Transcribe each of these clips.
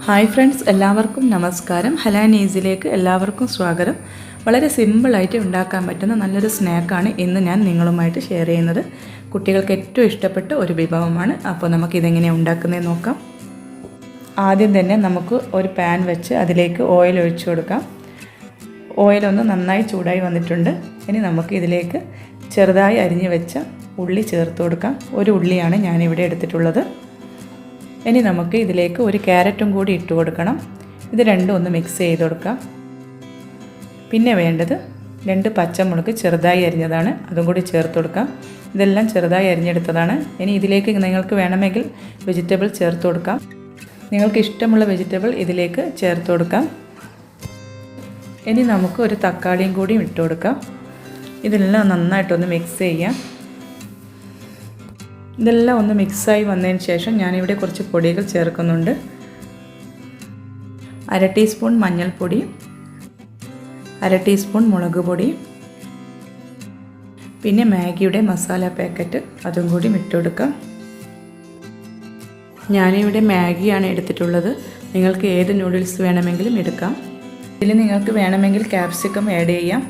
Hi friends, എല്ലാവർക്കും നമസ്കാരം. ഹലാ നീസിലേക്ക് എല്ലാവർക്കും സ്വാഗതം. വളരെ സിമ്പിളായിട്ട് ഉണ്ടാക്കാൻ പറ്റുന്ന നല്ലൊരു സ്നാക്കാണ് ഇന്ന് ഞാൻ നിങ്ങളുമായിട്ട് ഷെയർ ചെയ്യുന്നത്. കുട്ടികൾക്ക് ഏറ്റവും ഇഷ്ടപ്പെട്ട ഒരു വിഭവമാണ്. അപ്പോൾ നമുക്കിതെങ്ങനെയാണ് ഉണ്ടാക്കുന്നതെന്ന് നോക്കാം. ആദ്യം തന്നെ നമുക്ക് ഒരു പാൻ വെച്ച് അതിലേക്ക് ഓയിൽ ഒഴിച്ചു കൊടുക്കാം. ഓയിലൊന്ന് നന്നായി ചൂടായി വന്നിട്ടുണ്ട്. ഇനി നമുക്ക് ഇതിലേക്ക് ചെറുതായി അരിഞ്ഞു വെച്ച ഉള്ളി ചേർത്ത് കൊടുക്കാം. ഒരു ഉള്ളിയാണ് ഞാനിവിടെ എടുത്തിട്ടുള്ളത്. ഇനി നമുക്ക് ഇതിലേക്ക് ഒരു ക്യാരറ്റും കൂടി ഇട്ട് കൊടുക്കണം. ഇത് രണ്ടും ഒന്ന് മിക്സ് ചെയ്ത് കൊടുക്കാം. പിന്നെ വേണ്ടത് 2 പച്ചമുളക് ചെറുതായി അരിഞ്ഞതാണ്, അതും കൂടി ചേർത്ത് കൊടുക്കാം. ഇതെല്ലാം ചെറുതായി അരിഞ്ഞെടുത്തതാണ്. ഇനി ഇതിലേക്ക് നിങ്ങൾക്ക് വേണമെങ്കിൽ വെജിറ്റബിൾ ചേർത്ത് കൊടുക്കാം. നിങ്ങൾക്ക് ഇഷ്ടമുള്ള വെജിറ്റബിൾ ഇതിലേക്ക് ചേർത്ത് കൊടുക്കാം. ഇനി നമുക്ക് ഒരു തക്കാളിയും കൂടി ഇട്ട് കൊടുക്കാം. ഇതെല്ലാം നന്നായിട്ടൊന്ന് മിക്സ് ചെയ്യാം. ഇതെല്ലാം ഒന്ന് മിക്സായി വന്നതിന് ശേഷം ഞാനിവിടെ കുറച്ച് പൊടികൾ ചേർക്കുന്നുണ്ട്. 1/2 ടീസ്പൂൺ മഞ്ഞൾപ്പൊടി, 1/2 ടീസ്പൂൺ മുളക് പൊടി, പിന്നെ മാഗിയുടെ മസാല പാക്കറ്റ് അതും കൂടി ഇട്ട് കൊടുക്കാം. ഞാനിവിടെ മാഗിയാണ് എടുത്തിട്ടുള്ളത്. നിങ്ങൾക്ക് ഏത് നൂഡിൽസ് വേണമെങ്കിലും എടുക്കാം. ഇതിൽ നിങ്ങൾക്ക് വേണമെങ്കിൽ ക്യാപ്സിക്കം ആഡ് ചെയ്യാം.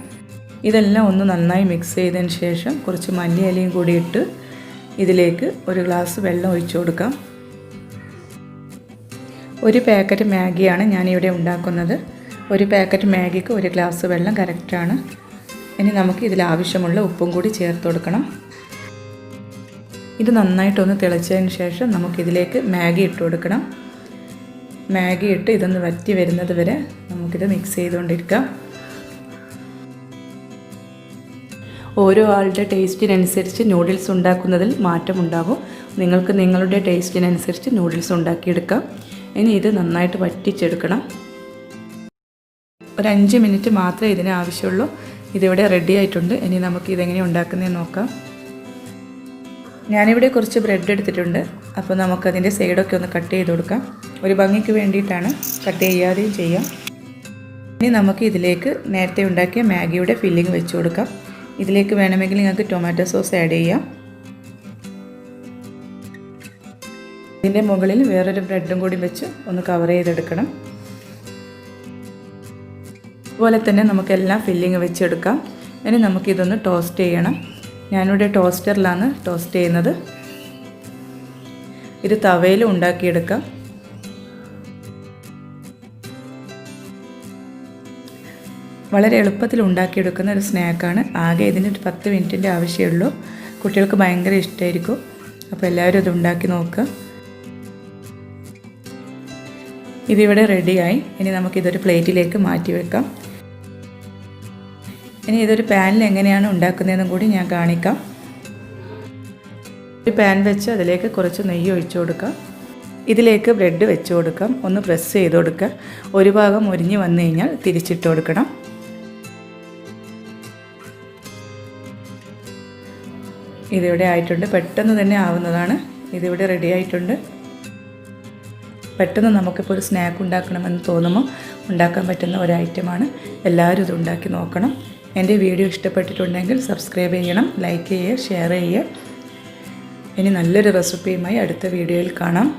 ഇതെല്ലാം ഒന്ന് നന്നായി മിക്സ് ചെയ്തതിന് ശേഷം കുറച്ച് മല്ലിയിലയും കൂടി ഇട്ട് ഇതിലേക്ക് ഒരു ഗ്ലാസ് വെള്ളം ഒഴിച്ചു കൊടുക്കാം. ഒരു പാക്കറ്റ് മാഗിയാണ് ഞാനിവിടെ ഉണ്ടാക്കുന്നത്. ഒരു പാക്കറ്റ് മാഗിക്ക് ഒരു ഗ്ലാസ് വെള്ളം കറക്റ്റാണ്. ഇനി നമുക്ക് ഇതിൽ ആവശ്യമുള്ള ഉപ്പും കൂടി ചേർത്ത് കൊടുക്കണം. ഇത് നന്നായിട്ടൊന്ന് തിളച്ചതിന് ശേഷം നമുക്കിതിലേക്ക് മാഗി ഇട്ട് കൊടുക്കണം. മാഗി ഇട്ട് ഇതൊന്ന് വറ്റി വരുന്നത് വരെ നമുക്കിത് മിക്സ് ചെയ്തുകൊണ്ടിരിക്കാം. ഓരോ ആളുടെ ടേസ്റ്റിനനുസരിച്ച് നൂഡിൽസ് ഉണ്ടാക്കുന്നതിൽ മാറ്റമുണ്ടാകും. നിങ്ങൾക്ക് നിങ്ങളുടെ ടേസ്റ്റിനനുസരിച്ച് നൂഡിൽസ് ഉണ്ടാക്കിയെടുക്കാം. ഇനി ഇത് നന്നായിട്ട് വറ്റിച്ചെടുക്കണം. ഒരു 5 മിനിറ്റ് മാത്രമേ ഇതിന് ആവശ്യമുള്ളൂ. ഇതിവിടെ റെഡി ആയിട്ടുണ്ട്. ഇനി നമുക്ക് ഇതെങ്ങനെ ഉണ്ടാക്കുന്നതെന്ന് നോക്കാം. ഞാനിവിടെ കുറച്ച് ബ്രെഡ് എടുത്തിട്ടുണ്ട്. അപ്പോൾ നമുക്കതിൻ്റെ സൈഡൊക്കെ ഒന്ന് കട്ട് ചെയ്ത് കൊടുക്കാം. ഒരു ഭംഗിക്ക് വേണ്ടിയിട്ടാണ്, കട്ട് ചെയ്യാതെയും ചെയ്യാം. ഇനി നമുക്ക് ഇതിലേക്ക് നേരത്തെ ഉണ്ടാക്കിയ മാഗിയുടെ ഫില്ലിങ് വെച്ച് കൊടുക്കാം. ഇതിലേക്ക് വേണമെങ്കിൽ നിങ്ങൾക്ക് ടൊമാറ്റോ സോസ് ആഡ് ചെയ്യാം. ഇതിൻ്റെ മുകളിൽ വേറൊരു ബ്രെഡും കൂടി വെച്ച് ഒന്ന് കവർ ചെയ്തെടുക്കണം. അതുപോലെ തന്നെ നമുക്കെല്ലാം ഫില്ലിങ് വെച്ചെടുക്കാം. ഇനി നമുക്കിതൊന്ന് ടോസ്റ്റ് ചെയ്യണം. ഞാനിവിടെ ടോസ്റ്ററിലാണ് ടോസ്റ്റ് ചെയ്യുന്നത്. ഇത് തവയിൽ ഉണ്ടാക്കിയെടുക്കാം. വളരെ എളുപ്പത്തിൽ ഉണ്ടാക്കിയെടുക്കുന്ന ഒരു സ്നാക്കാണ്. ആകെ ഇതിനൊരു 10 മിനിറ്റിൻ്റെ ആവശ്യമുള്ളൂ. കുട്ടികൾക്ക് ഭയങ്കര ഇഷ്ടമായിരിക്കും. അപ്പോൾ എല്ലാവരും ഇത് ഉണ്ടാക്കി നോക്കുക. ഇതിവിടെ റെഡിയായി. ഇനി നമുക്കിതൊരു പ്ലേറ്റിലേക്ക് മാറ്റി വെക്കാം. ഇനി ഇതൊരു പാനിൽ എങ്ങനെയാണ് ഉണ്ടാക്കുന്നതെന്നും കൂടി ഞാൻ കാണിക്കാം. ഒരു പാൻ വെച്ച് അതിലേക്ക് കുറച്ച് നെയ്യ് ഒഴിച്ചു കൊടുക്കാം. ഇതിലേക്ക് ബ്രെഡ് വെച്ച് കൊടുക്കാം. ഒന്ന് പ്രസ് ചെയ്ത് കൊടുക്കുക. ഒരു ഭാഗം മുരിഞ്ഞ് വന്നു കഴിഞ്ഞാൽ തിരിച്ചിട്ട് കൊടുക്കണം. ഇതിവിടെ ആയിട്ടുണ്ട്. പെട്ടെന്ന് തന്നെ ആവുന്നതാണ്. ഇതിവിടെ റെഡി ആയിട്ടുണ്ട്. പെട്ടെന്ന് നമുക്കിപ്പോൾ ഒരു സ്നാക്ക് ഉണ്ടാക്കണമെന്ന് തോന്നുമ്പോൾ ഉണ്ടാക്കാൻ പറ്റുന്ന ഒരു ഐറ്റമാണ്. എല്ലാവരും ഇത് ഉണ്ടാക്കി നോക്കണം. എൻ്റെ വീഡിയോ ഇഷ്ടപ്പെട്ടിട്ടുണ്ടെങ്കിൽ സബ്സ്ക്രൈബ് ചെയ്യണം, ലൈക്ക് ചെയ്യുക, ഷെയർ ചെയ്യുക. ഇനി നല്ലൊരു റെസിപ്പിയുമായി അടുത്ത വീഡിയോയിൽ കാണാം.